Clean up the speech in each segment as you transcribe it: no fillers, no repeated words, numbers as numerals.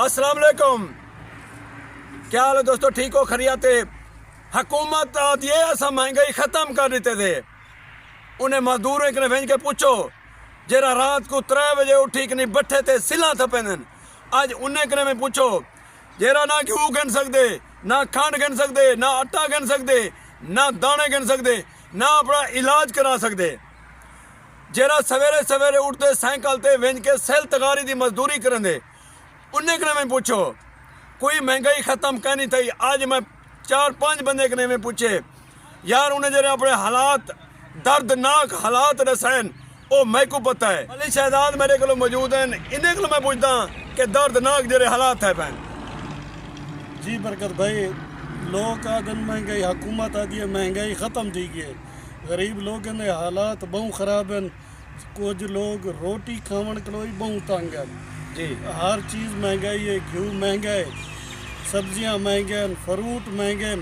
अस्सलाम वालेकुम। क्या हाल है दोस्तों, ठीक हो? खरियाते हुकूमत ये असा महंगाई ख़त्म कर देते थे। उन्हें मजदूरों के भेज के पूछो जरा रात को 3 बजे उठी कि नहीं बैठे थे सिला था पेन। आज उन्हें कने में पूछो जरा ना घ्यू गिन सकते, ना खंड गिन सकते, ना आटा गिन सकते, ना दाने गिन सकते, ना अपना इलाज करा सकते। जरा सवेरे सवेरे उठते साइकिल ते वेंज के सेल तगारी दी मजदूरी करेंदे। उन्हें कने में पूछो कोई महंगाई ख़त्म कहनी थी। आज मैं 4-5 बंदे कने में पूछे यार उन्हें जरा अपने हालात दर्दनाक हालात रसन ओ मैं को पता है। अली शहजाद मेरे को मौजूद हैं, इन्हें को मैं पूछता कि दर्दनाक जरे हालात है पैन। जी बरकत भाई, लोग आदन महंगाई हुकूमत आदि है महंगाई ख़त्म थी गई। गरीब लोगों के हालात बहु ख़राब हैं। कुछ लोग रोटी खावन कलोई बहु तंग है जी। हर चीज़ महंगाई है, घ्यू महंगा है, सब्जियां महंगे हैं, फ्रूट महंगे हैं।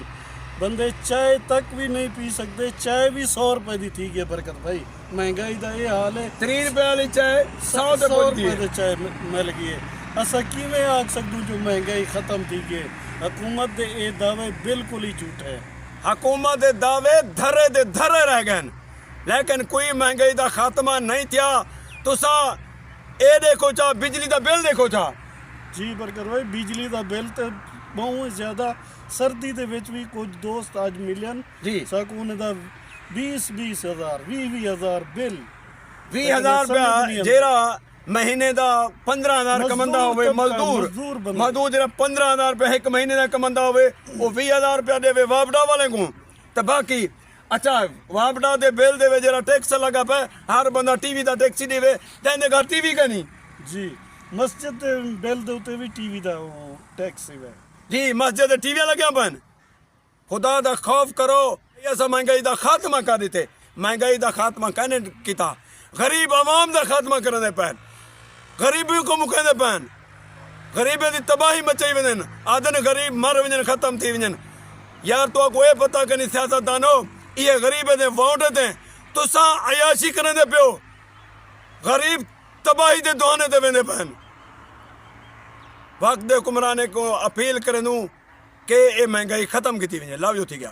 बंदे चाय तक भी नहीं पी सकते। चाय भी 100 रुपए की थी गई बरकत भाई। महंगाई का ये हाल है। 3 रुपए वाली चाय 100 रुपए की चाय मिल गई है। असा किवें आख सकूं जो महंगाई ख़त्म थी गई। हुकूमत के ये दावे बिल्कुल ही झूठे हैं। हुकूमत के दावे धरे दे धरे रह गए, लेकिन कोई महंगाई का खात्मा नहीं थिया। तुसा ए देखो चा बिजली का बिल देखो चा। जी बरकत भाई, बिजली का बिल तो बहुत ज़्यादा। सर्दी के विच भी कुछ दोस्त आज मिलन जी सकून दा 20-20 हज़ार 20-20 हज़ार बिल 20,000 रुपया जेरा महीने का 15,000 कमंदा होवे मजदूर जरा 15,000 रुपया एक महीने का कमंदा होवे वो 20,000 रुपया देवे वापडा वाले को। तो बाकी अच्छा वापडा दे बिल देवे जरा टैक्स लगा पे हर बंदा टीवी का टैक्सी देवे जैसे घर टीवी का नहीं। जी मस्जिद दे बिल दे उते भी टीवी दा टैक्स है जी। मस्जिद टीवी लगे पन। खुदा दा खौफ करो, ऐसा महंगाई का खात्मा कर देते। महंगाई का खात्मा कहने किता गरीब आवाम का खात्मा करने पैन, गरीबी को मुकंदे पैन, गरीबी की तबाही मचाई वजन आदन गरीब मर वजन खत्म थी वजन। यार तो को ये पता कि सियासतदानो ये गरीब दे वोट दे तुसा अयाशी करने दे पियो, गरीब तबाही दे दुआने दे वेंदे पैन। वक्त दे हुक्मराने को अपील करे दूं कि ये महंगाई खत्म की थी वजन। लव यू थी गया।